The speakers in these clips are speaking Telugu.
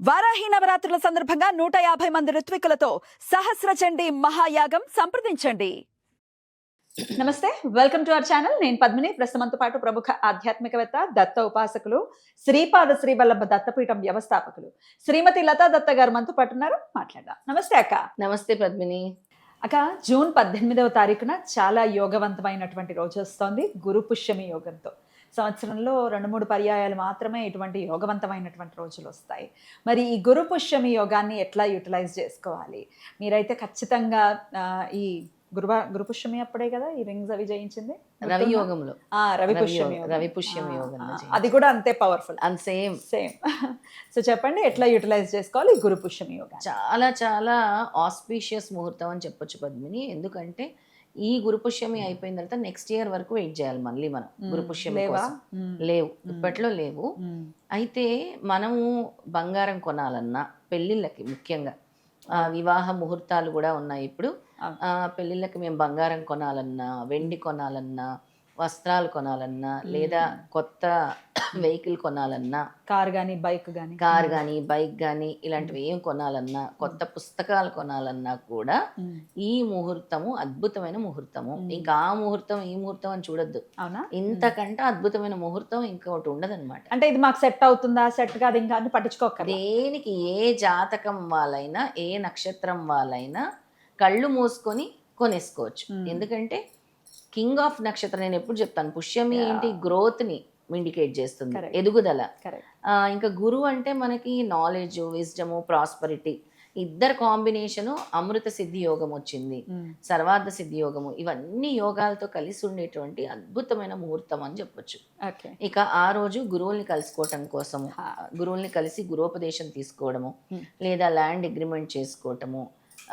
వారాహి నవరాత్రుల సందర్భంగా 150 మంది ఋత్వికులతో సహస్ర చండీ మహాయాగం సంప్రదించండి. నమస్తే, వెల్కమ్ టు అవర్ ఛానల్. నేను పద్మిని. ప్రస్తుతంతో పాటు ప్రముఖ ఆధ్యాత్మికవేత్త, దత్త ఉపాసకులు, శ్రీపాద శ్రీవల్లభ దత్తపీఠం వ్యవస్థాపకులు శ్రీమతి లతా దత్త గారు మనతో పాటు ఉన్నారు. మాట్లాడదాం. నమస్తే అక్క. నమస్తే పద్మిని. అక్క, జూన్ 18వ తారీఖున చాలా యోగవంతమైనటువంటి రోజు వస్తోంది, గురు పుష్యమి యోగంతో. సంవత్సరంలో 2-3 పర్యాయాలు మాత్రమే ఇటువంటి యోగవంతమైనటువంటి రోజులు వస్తాయి. మరి ఈ గురు పుష్యమి యోగాన్ని ఎట్లా యూటిలైజ్ చేసుకోవాలి? మీరైతే ఖచ్చితంగా ఈ గురు పుష్యమి అప్పుడే కదా ఈ రింగ్స్ అవి జయించింది, రవి యోగంలో. రవి పుష్యమి యోగం అది కూడా అంతే పవర్ఫుల్ అండ్ సేమ్. సో చెప్పండి, ఎట్లా యూటిలైజ్ చేసుకోవాలి ఈ గురు పుష్యమి యోగా? చాలా చాలా ఆస్పీషియస్ ముహూర్తం అని చెప్పొచ్చు పద్మిని. ఎందుకంటే ఈ గురు పుష్యమి అయిపోయిన తర్వాత నెక్స్ట్ ఇయర్ వరకు వెయిట్ చేయాలి మళ్ళీ మనం గురు పుష్యమి కోసం. లేవు, ఇప్పట్లో లేవు. అయితే మనము బంగారం కొనాలన్నా, పెళ్ళిళ్ళకి ముఖ్యంగా వివాహ ముహూర్తాలు కూడా ఉన్నాయి ఇప్పుడు. పెళ్ళిళ్ళకి మేము బంగారం కొనాలన్నా, వెండి కొనాలన్నా, వస్త్రాలు కొనాలన్నా, లేదా కొత్త వెహికల్ కొనాలన్నా, కార్ కానీ బైక్ కానీ ఇలాంటివి ఏం కొనాలన్నా, కొత్త పుస్తకాలు కొనాలన్నా కూడా ఈ ముహూర్తము అద్భుతమైన ముహూర్తము. ఇంకా ఆ ముహూర్తం ఈ ముహూర్తం అని చూడొద్దు. ఇంతకంటే అద్భుతమైన ముహూర్తం ఇంకొకటి ఉండదన్నమాట. అంటే ఇది మాకు సెట్ అవుతుందా, సెట్ కాదు ఇంకా అని పట్టించుకోక, దేనికి ఏ జాతకం వాళ్ళైనా, ఏ నక్షత్రం వాళ్ళైనా కళ్ళు మూసుకొని కొనేసుకోవచ్చు. ఎందుకంటే కింగ్ ఆఫ్ నక్షత్రం, నేను ఎప్పుడు చెప్తాను, పుష్యమి ఏంటి, గ్రోత్ ని ఇండికేట్ చేస్తుంది, ఎదుగుదల. ఇంకా గురువు అంటే మనకి నాలెడ్జ్, విజ్డము, ప్రాస్పరిటీ, ఇద్దరు కాంబినేషను. అమృత సిద్ధి యోగం వచ్చింది, సర్వార్థ సిద్ధి యోగము, ఇవన్నీ యోగాలతో కలిసి ఉండేటువంటి అద్భుతమైన ముహూర్తం అని చెప్పొచ్చు. ఇక ఆ రోజు గురువుల్ని కలుసుకోవటం కోసము, గురువుల్ని కలిసి గురోపదేశం తీసుకోవడము, లేదా ల్యాండ్ అగ్రిమెంట్ చేసుకోవటము,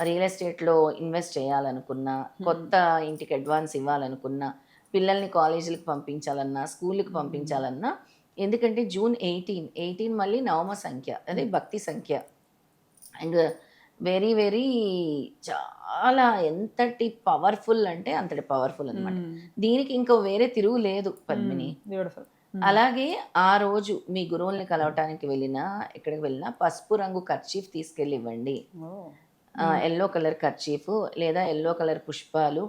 రియల్ ఎస్టేట్లో ఇన్వెస్ట్ చేయాలనుకున్నా, కొత్త ఇంటికి అడ్వాన్స్ ఇవ్వాలనుకున్నా, పిల్లల్ని కాలేజీలకు పంపించాలన్నా, స్కూల్కి పంపించాలన్నా. ఎందుకంటే జూన్ 18 మళ్ళీ నవమ సంఖ్య, అదే భక్తి సంఖ్య. అండ్ వెరీ వెరీ చాలా ఎంతటి పవర్ఫుల్ అంటే అంతటి పవర్ఫుల్ అనమాట. దీనికి ఇంకో వేరే తిరుగు లేదు పద్మిని. అలాగే ఆ రోజు మీ గురువుల్ని కలవటానికి వెళ్ళినా, ఎక్కడికి వెళ్ళినా పసుపు రంగు కర్చీఫ్ తీసుకెళ్ళి ఇవ్వండి. ఎల్లో కలర్ కర్చీఫ్ లేదా ఎల్లో కలర్ పుష్పాలు,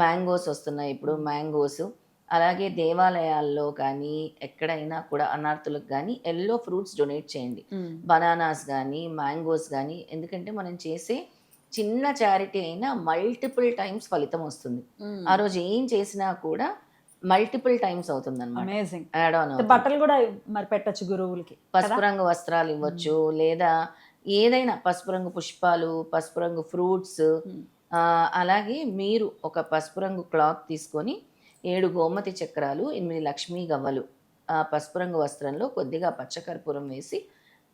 మ్యాంగోస్ వస్తున్నాయి ఇప్పుడు, మ్యాంగోస్. అలాగే దేవాలయాల్లో కానీ ఎక్కడైనా కూడా అనార్థులకు కానీ ఎల్లో ఫ్రూట్స్ డొనేట్ చేయండి, బనానాస్ కానీ మ్యాంగోస్ కానీ. ఎందుకంటే మనం చేసే చిన్న చారిటీ అయినా మల్టిపుల్ టైమ్స్ ఫలితం వస్తుంది. ఆ రోజు ఏం చేసినా కూడా మల్టిపుల్ టైమ్స్ అవుతుంది అన్నమాట. బట్టలు కూడా మరి పెట్టచ్చు గురువులకి, పసుపు రంగు వస్త్రాలు ఇవ్వచ్చు, లేదా ఏదైనా పసుపు రంగు పుష్పాలు, పసుపు రంగు ఫ్రూట్స్. అలాగే మీరు ఒక పసుపు రంగు క్లాత్ తీసుకొని 7 గోమతి చక్రాలు, 8 లక్ష్మీ గవ్వలు ఆ పసుపు రంగు వస్త్రంలో కొద్దిగా పచ్చకర్పూరం వేసి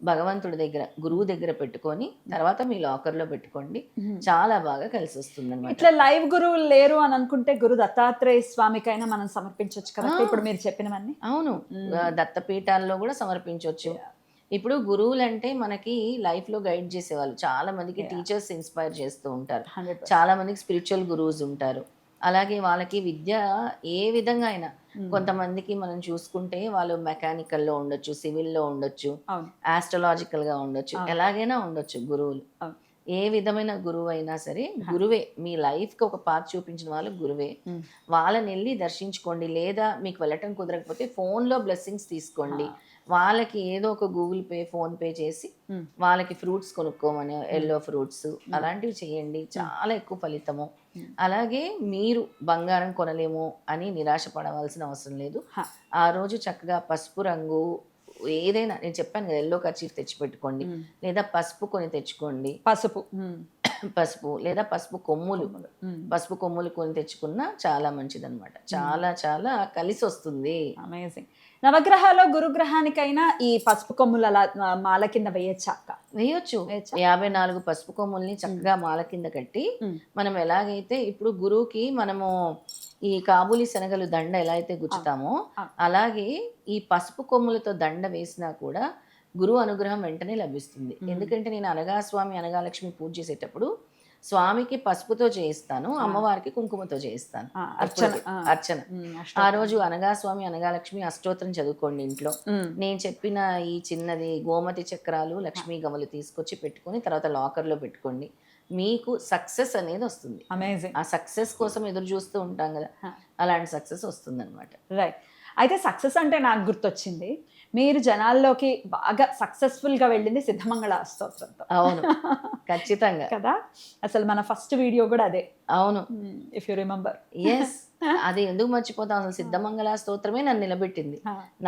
భగవంతుడి దగ్గర, గురువు దగ్గర పెట్టుకొని తర్వాత మీ లాకర్లో పెట్టుకోండి. చాలా బాగా కలిసి వస్తుంది అనమాట. ఇట్లా లైవ్ గురువులు లేరు అని అనుకుంటే గురు దత్తాత్రేయ స్వామికైనా మనం సమర్పించవచ్చు కదా ఇప్పుడు మీరు చెప్పినవన్నీ? అవును, దత్తపీఠాల్లో కూడా సమర్పించవచ్చు. ఇప్పుడు గురువులు అంటే మనకి లైఫ్లో గైడ్ చేసేవాళ్ళు. చాలా మందికి టీచర్స్ ఇన్స్పైర్ చేస్తూ ఉంటారు, చాలా మందికి స్పిరిచువల్ గురువుస్ ఉంటారు. అలాగే వాళ్ళకి విద్య ఏ విధంగా అయినా, కొంతమందికి మనం చూసుకుంటే వాళ్ళు మెకానికల్లో ఉండొచ్చు, సివిల్లో ఉండొచ్చు, ఆస్ట్రలాజికల్గా ఉండొచ్చు, ఎలాగైనా ఉండొచ్చు గురువులు. ఏ విధమైన గురువు అయినా సరే గురువే. మీ లైఫ్కి ఒక పాత్ చూపించిన వాళ్ళు గురువే. వాళ్ళని వెళ్ళి దర్శించుకోండి. లేదా మీకు వెళ్ళటం కుదరకపోతే ఫోన్లో బ్లెస్సింగ్స్ తీసుకోండి. వాళ్ళకి ఏదో ఒక గూగుల్ పే, ఫోన్ పే చేసి వాళ్ళకి ఫ్రూట్స్ కొనుక్కోమని, ఎల్లో ఫ్రూట్స్ అలాంటివి చేయండి, చాలా ఎక్కువ ఫలితము. అలాగే మీరు బంగారం కొనలేము అని నిరాశ పడవలసిన అవసరం లేదు. ఆ రోజు చక్కగా పసుపు రంగు ఏదైనా, నేను చెప్పాను కదా, ఎల్లో కర్చీఫ్ తెచ్చిపెట్టుకోండి, లేదా పసుపు కొని తెచ్చుకోండి. పసుపు లేదా పసుపు కొమ్ములు కొని తెచ్చుకున్నా చాలా మంచిదన్నమాట. చాలా చాలా కలిసి వస్తుంది. అమేజింగ్. నవగ్రహాల్లో గురుగ్రహానికైనా ఈ పసుపు కొమ్ములు అలా మాల కింద వేయొచ్చు. 54 పసుపు కొమ్ముల్ని చక్కగా మాల కింద కట్టి, మనం ఎలాగైతే ఇప్పుడు గురువుకి మనము ఈ కాబూలి శనగలు దండ ఎలా అయితే గుచ్చుతామో, అలాగే ఈ పసుపు కొమ్ములతో దండ వేసినా కూడా గురువు అనుగ్రహం వెంటనే లభిస్తుంది. ఎందుకంటే నేను అనగాస్వామి, అనగాలక్ష్మి పూజ చేసేటప్పుడు స్వామికి పసుపుతో చేయిస్తాను, అమ్మవారికి కుంకుమతో చేయిస్తాను. అర్చన అర్చన ఆ రోజు అనగా స్వామి అనగాలక్ష్మి అష్టోత్తరం చదువుకోండి ఇంట్లో. నేను చెప్పిన ఈ చిన్నది గోమతి చక్రాలు లక్ష్మీ గమలు తీసుకొచ్చి పెట్టుకొని తర్వాత లాకర్లో పెట్టుకోండి. మీకు సక్సెస్ అనేది వస్తుంది. అమేజింగ్. ఆ సక్సెస్ కోసం ఎదురు చూస్తూ ఉంటాం కదా, అలాంటి సక్సెస్ వస్తుంది అనమాట. రైట్. అయితే సక్సెస్ అంటే నాకు గుర్తొచ్చింది, మీరు జనాల్లోకి బాగా సక్సెస్ఫుల్గా వెళ్ళింది సిద్ధమంగళ స్తోత్రంతో. అవును, ఖచ్చితంగా కదా. అసలు మన ఫస్ట్ వీడియో కూడా అదే. అవును, ఇఫ్ యు రిమెంబర్. ఎస్. అది ఎందుకు మర్చిపోతాం, అసలు సిద్ధమంగళ స్తోత్రమే నన్ను నిలబెట్టింది.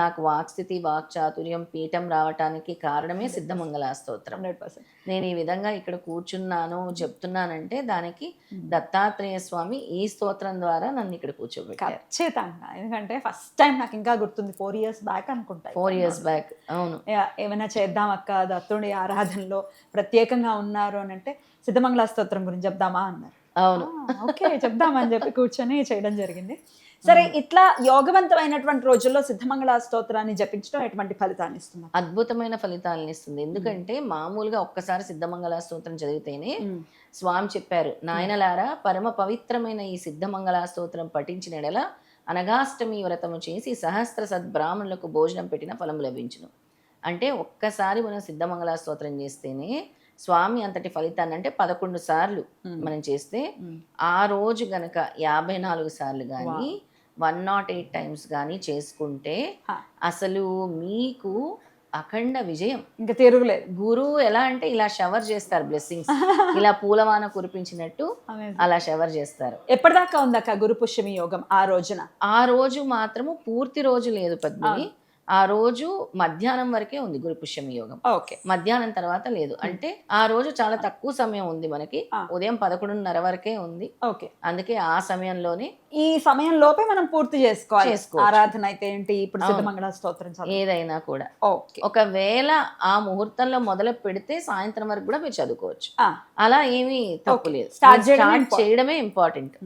నాకు వాక్స్థితి వాక్చాతుర్యం పీఠం రావటానికి కారణమే సిద్ధమంగళ స్తోత్రం. 100%. నేను ఈ విధంగా ఇక్కడ కూర్చున్నాను చెప్తున్నానంటే దానికి దత్తాత్రేయ స్వామి ఈ స్తోత్రం ద్వారా నన్ను ఇక్కడ కూర్చోబెట్టారు. ఖచ్చితంగా. ఎందుకంటే ఫస్ట్ టైం నాకు ఇంకా గుర్తుంది 4 years బ్యాక్ అనుకుంటా. 4 years బ్యాక్. అవును, ఏమైనా చేద్దాం అక్క, దత్తుడి ఆరాధనలో ప్రత్యేకంగా ఉన్నారు అని అంటే సిద్ధమంగళ స్తోత్రం గురించి చెప్దామా అన్నారు. అవును, ఓకే చెప్దామని చెప్పి కూర్చొని చేయడం జరిగింది. సరే, ఇట్లా యోగవంతమైనటువంటి రోజుల్లో సిద్ధమంగళ స్తోత్రాన్ని జపించడం ఎటువంటి ఫలితాన్ని ఇస్తుంది? అద్భుతమైన ఫలితాలను ఇస్తుంది. ఎందుకంటే మామూలుగా ఒక్కసారి సిద్ధమంగళ స్తోత్రం చదివితేనే స్వామి చెప్పారు, నాయనలారా పరమ పవిత్రమైన ఈ సిద్ధమంగళ స్తోత్రం పఠించిన ఎడల అనగాష్టమి వ్రతము చేసి సహస్ర సద్బ్రాహ్మణులకు భోజనం పెట్టిన ఫలము లభించును. అంటే ఒక్కసారి మనం సిద్ధమంగళ స్తోత్రం చేస్తేనే స్వామి అంతటి ఫలితాన్ని, అంటే 11 సార్లు మనం చేస్తే ఆ రోజు గనక 54 సార్లు కానీ 108 times కానీ చేసుకుంటే అసలు మీకు అఖండ విజయం, ఇంకా తిరుగులేదు. గురువు ఎలా అంటే ఇలా షవర్ చేస్తారు బ్లెస్సింగ్స్, ఇలా పూలవాన కురిపించినట్టు అలా షవర్ చేస్తారు. ఎప్పటిదాకా ఉందక్క గురు పుష్యమి యోగం? ఆ రోజున, ఆ రోజు మాత్రము పూర్తి రోజు లేదు పద్మిని, ఆ రోజు మధ్యాహ్నం వరకే ఉంది గురు పుష్యమి యోగం. ఓకే, మధ్యాహ్నం తర్వాత లేదు. అంటే ఆ రోజు చాలా తక్కువ సమయం ఉంది మనకి, ఉదయం 11:30 వరకే ఉంది. ఓకే, అందుకే ఆ సమయంలోనే, ఈ సమయం లోపే మనం పూర్తి చేసుకోవాలి. ఆరాధన అయితే ఏంటి, ఇప్పుడు సిద్ధమంగళ స్తోత్రం ఏదైనా కూడా. ఓకే, ఒకవేళ ఆ ముహూర్తంలో మొదలు పెడితే సాయంత్రం వరకు కూడా మీరు చదువుకోవచ్చు, అలా ఏమీ తప్పు లేదు. స్టార్ట్ చేయడమే ఇంపార్టెంట్.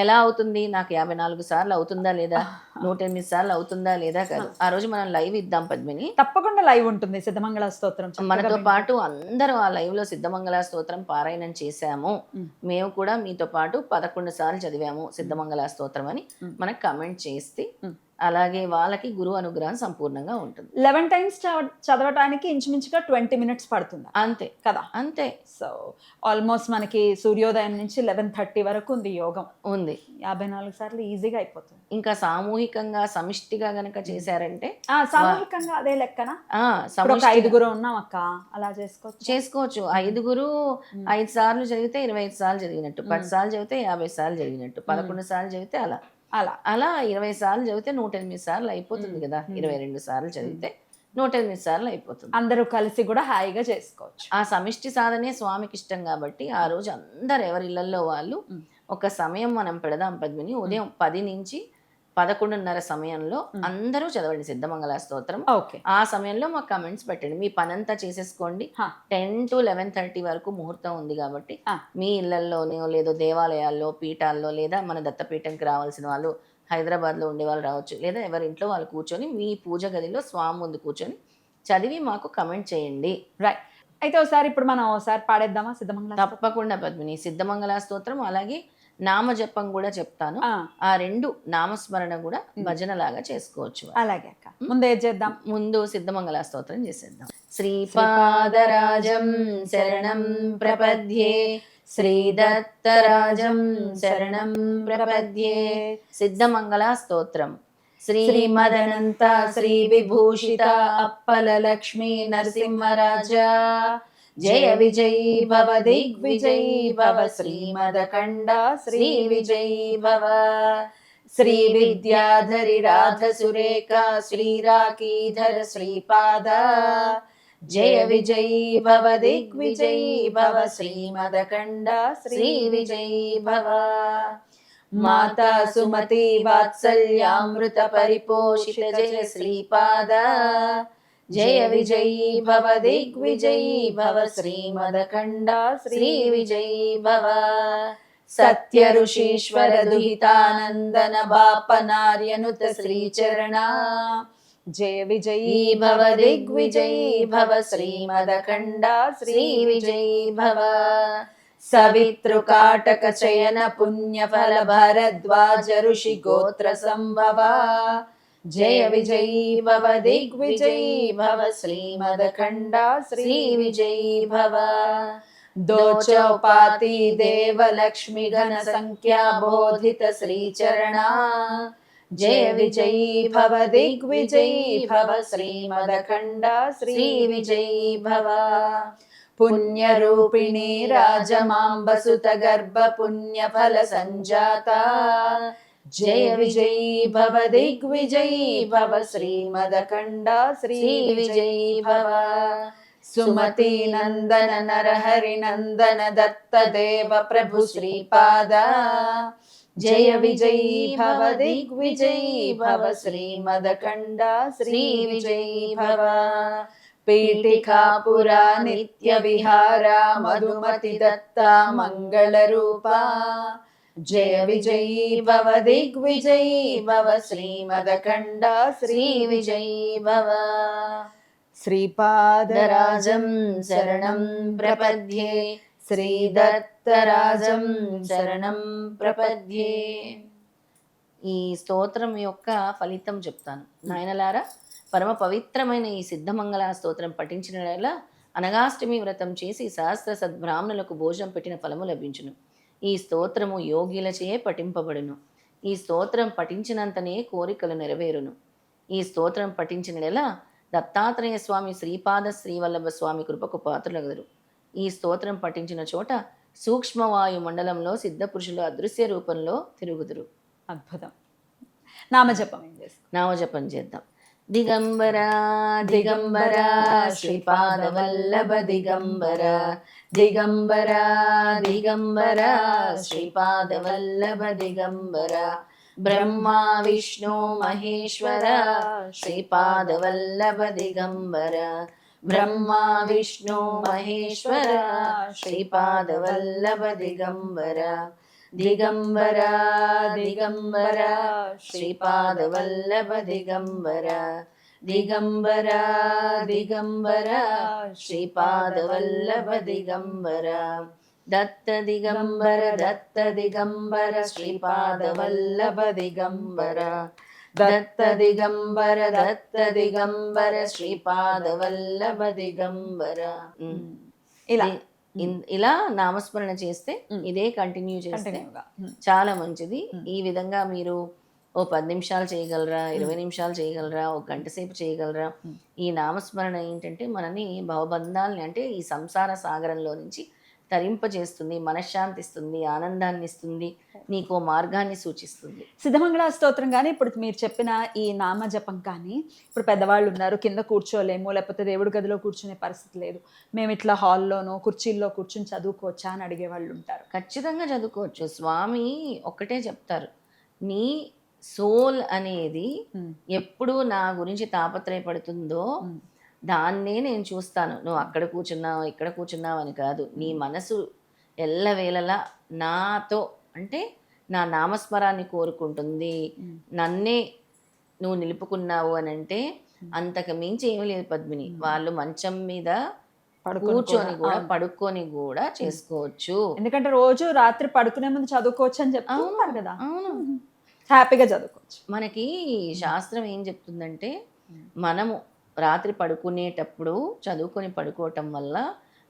ఎలా అవుతుంది, నాకు 54 సార్లు అవుతుందా లేదా, 108 సార్లు అవుతుందా లేదా కాదు. ఆ రోజు మనం లైవ్ ఇద్దాం పద్మిని, తప్పకుండా లైవ్ ఉంటుంది సిద్ధమంగళ స్తోత్రం. మనతో పాటు అందరూ ఆ లైవ్ లో సిద్ధమంగళ స్తోత్రం పారాయణం చేశాము, మేము కూడా మీతో పాటు 11 సార్లు చదివాము సిద్ధమంగళ స్తోత్రం అని మనకు కమెంట్ చేస్తే అలాగే వాళ్ళకి గురువు అనుగ్రహం సంపూర్ణంగా ఉంటుంది. 11 times చదవటానికి ఇంచుమించుగా 20 minutes పడుతుంది. అంతే కదా, అంతే. సో ఆల్మోస్ట్ మనకి సూర్యోదయం నుంచి 11:30 వరకు ఉంది యోగం. ఉంది. 54 సార్లు ఈజీగా అయిపోతుంది. ఇంకా సామూహికంగా సమిష్టిగా గనక చేశారంటే, సామూహికంగా అదే లెక్కన 5 ఉన్నాం అక్క, అలా చేసుకోవచ్చు. 5 5 సార్లు చదివితే 25 సార్లు చదివినట్టు, 10 సార్లు చదివితే 50 సార్లు చదివినట్టు, 11 సార్లు చదివితే అలా 20 సార్లు చదివితే 108 సార్లు అయిపోతుంది కదా. 22 సార్లు చదివితే 108 సార్లు అయిపోతుంది. అందరూ కలిసి కూడా హాయిగా చేసుకోవచ్చు. ఆ సమిష్టి సాధనే స్వామికి ఇష్టం కాబట్టి ఆ రోజు అందరు ఎవరి ఇళ్లలో వాళ్ళు ఒక సమయం మనం పెడదాం పద్మిని. ఉదయం 10 నుంచి 11:30 సమయంలో అందరూ చదవండి సిద్ధమంగళ స్తోత్రం. ఆ సమయంలో మాకు కమెంట్స్ పెట్టండి. మీ పనంతా చేసేసుకోండి. 10 to 11:30 వరకు ముహూర్తం ఉంది కాబట్టి మీ ఇళ్లలోనో లేదో దేవాలయాల్లో పీఠాల్లో, లేదా మన దత్తపీఠంకి రావాల్సిన వాళ్ళు హైదరాబాద్లో ఉండే వాళ్ళు రావచ్చు, లేదా ఎవరి ఇంట్లో వాళ్ళు కూర్చొని మీ పూజ గదిలో స్వామి ముందు కూర్చొని చదివి మాకు కమెంట్ చేయండి. రైట్. అయితే ఒకసారి మనం పాడేద్దామా సిద్ధమంగళ? తప్పకుండా పద్మిని. సిద్ధమంగళ స్తోత్రం అలాగే నామజపం కూడా చెప్తాను. ఆ 2 నామస్మరణ కూడా భజన లాగా చేసుకోవచ్చు. అలాగే అక్క, ముందే చేద్దాం. ముందు సిద్ధమంగళ స్తోత్రం చేసేద్దాం. శ్రీపాదరాజం శరణం ప్రపద్యే, శ్రీదత్తరాజం శరణం ప్రపద్యే. సిద్ధమంగళ స్తోత్రం. శ్రీమదనంత శ్రీ విభూషిత అప్పల లక్ష్మీ నరసింహరాజా, జయ విజయీ భవ దిగ్విజయీ భవ, శ్రీమదఖండ శ్రీ విజయీ భవ. శ్రీ విద్యాధరి రాధ సురేఖ శ్రీరాకీధర శ్రీపాద, జయ విజయీ భవ దిగ్విజయీ భవ, శ్రీమదఖండ శ్రీ విజయీ భవ. మాతా సుమతి వాత్సల్యామృత పరిపోషిత జయ శ్రీపాద, జయ విజయీ భవ దిగ్విజయీ భవ, శ్రీమదఖండ శ్రీ విజయీ భవ. సత్య ఋషీశ్వర దుహితానందన బాపనార్యనుత శ్రీచరణ, జయ విజయీ భవ దిగ్విజయీ భవ, శ్రీమదఖండ శ్రీ విజయీ భవ. సవితృకాటక చయన పుణ్యఫల భరద్వాజ ఋషి గోత్ర సంభవ జయ విజయీ భవ దిగ్విజయీ భవ శ్రీమదఖండ శ్రీ విజయీ భవ దోచౌపాతి దేవలక్ష్మి ఘన సంఖ్యా బోధిత శ్రీచరణా జయ విజయీ భవ దిగ్విజయీ భవ శ్రీమదఖండ శ్రీ విజయీ భవ పుణ్యరూపిణీ రాజమాంబసుత గర్భ పుణ్యఫల సంజాత జయ విజయీ భవ దిగ్విజయీ భవ శ్రీమదఖండ శ్రీ విజయీ భవ సుమతి నందన నరహరి నందన దత్త దేవ ప్రభు శ్రీపాద జయ విజయీ భవ దిగ్విజయీ భవ శ్రీమదఖండ శ్రీ విజయీ భవ పీఠికాపురా నిత్య విహారా మధుమతి దత్త మంగళ రూపా జయ విజయీ భవ దిగ్విజయీ భవ శ్రీమదఖండ శ్రీ విజయీ భవ శ్రీపాదరాజం శరణం ప్రపద్యే శ్రీదత్తరాజం శరణం ప్రపద్యే. ఈ స్తోత్రం యొక్క ఫలితం చెప్తాను నాయనలారా. పరమ పవిత్రమైన ఈ సిద్ధమంగళ స్తోత్రం పఠించిన వేళ అనగాష్టమి వ్రతం చేసి సహస్ర సద్బ్రాహ్మణులకు భోజనం పెట్టిన ఫలము లభించును. ఈ స్తోత్రము యోగిలచే పఠింపబడును. ఈ స్తోత్రం పఠించినంతనే కోరికలు నెరవేరును. ఈ స్తోత్రం పఠించిన వేళ దత్తాత్రేయ స్వామి శ్రీపాద శ్రీవల్లభ స్వామి కృపకు పాత్రులగదురు. ఈ స్తోత్రం పఠించిన చోట సూక్ష్మవాయు మండలంలో సిద్ధపురుషులు అదృశ్య రూపంలో తిరుగుదురు. అద్భుతం. నామజపం ఏం చేస్తాం? నామజపం చేద్దాం. దిగంబర దిగంబర శ్రీపాద వల్లభ దిగంబర దిగంబర దిగంబర శ్రీపాద వల్లభ దిగంబర బ్రహ్మ విష్ణు మహేశ్వర శ్రీపాద వల్లభ దిగంబర బ్రహ్మ విష్ణు మహేశ్వర శ్రీపాద వల్లభ దిగంబర దిగంబర దిగంబర శ్రీపాద వల్లభ దిగంబర దిగంబర దిగంబర శ్రీపాద వల్లభ దిగంబర దత్త దిగంబర దత్త దిగంబర శ్రీపాద వల్లభ దిగంబర దత్త దిగంబర దత్త దిగంబర శ్రీపాద వల్లభ దిగంబర. ఇలా నామస్మరణ చేస్తే ఇదే కంటిన్యూ చేస్తే చాలా మంచిది. ఈ విధంగా మీరు ఓ 10 నిమిషాలు చేయగలరా, 20 నిమిషాలు చేయగలరా, ఒక గంట సేపు చేయగలరా. ఈ నామస్మరణ ఏంటంటే మనని భవబంధాలని అంటే ఈ సంసార సాగరంలో నుంచి తరింపజేస్తుంది, మనశ్శాంతి ఇస్తుంది, ఆనందాన్ని ఇస్తుంది, నీకు మార్గాన్ని సూచిస్తుంది. సిద్ధమంగళ స్తోత్రం కానీ ఇప్పుడు మీరు చెప్పిన ఈ నామ జపం కానీ ఇప్పుడు పెద్దవాళ్ళు ఉన్నారు, కింద కూర్చోలేము, లేకపోతే దేవుడి గదిలో కూర్చునే పరిస్థితి లేదు, మేము ఇట్లా హాల్లోనో కుర్చీల్లో కూర్చుని చదువుకోవచ్చా అని అడిగే వాళ్ళు ఉంటారు. ఖచ్చితంగా చదువుకోవచ్చు. స్వామి ఒక్కటే చెప్తారు, నీ సోల్ అనేది ఎప్పుడు నా గురించి తాపత్రయపడుతుందో దాన్నే నేను చూస్తాను. నువ్వు అక్కడ కూర్చున్నావు ఇక్కడ కూర్చున్నావు అని కాదు, నీ మనసు ఎల్లవేళలా నాతో అంటే నా నామస్మరాన్ని కోరుకుంటుంది, నన్నే నువ్వు నిలుపుకున్నావు అని అంటే అంతకు మించి ఏమీ లేదు పద్మిని. వాళ్ళు మంచం మీద కూర్చొని కూడా పడుకొని కూడా చేసుకోవచ్చు. ఎందుకంటే రోజు రాత్రి పడుకునే ముందు చదువుకోవచ్చు అని చెప్తున్నారు కదా. అవును, హ్యాపీగా చదువుకోవచ్చు. మనకి శాస్త్రం ఏం చెప్తుందంటే మనము రాత్రి పడుకునేటప్పుడు చదువుకొని పడుకోవటం వల్ల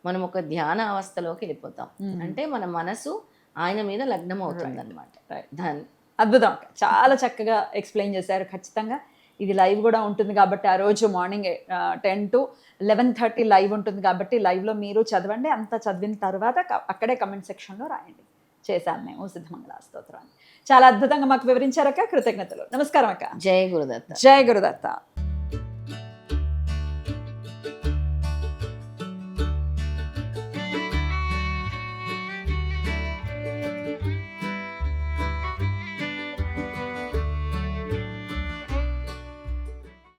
మనం ఒక ధ్యాన అవస్థలోకి వెళ్ళిపోతాం. అంటే మన మనసు ఆయన మీద లగ్నం అవుతుంది అనమాట. దాన్ని అద్భుతం, చాలా చక్కగా ఎక్స్ప్లెయిన్ చేశారు. ఖచ్చితంగా ఇది లైవ్ కూడా ఉంటుంది కాబట్టి ఆ రోజు మార్నింగ్ 10 to 11:30 లైవ్ ఉంటుంది కాబట్టి లైవ్లో మీరు చదవండి. అంతా చదివిన తర్వాత అక్కడే కమెంట్ సెక్షన్లో రాయండి. చేశాను మేము సిద్ధమంగళ స్తోత్రాన్ని. చాలా అద్భుతంగా మాకు వివరించారక్క, కృతజ్ఞతలు. నమస్కారం అక్క. జయ గురుదత్త. జయ గురుదత్త.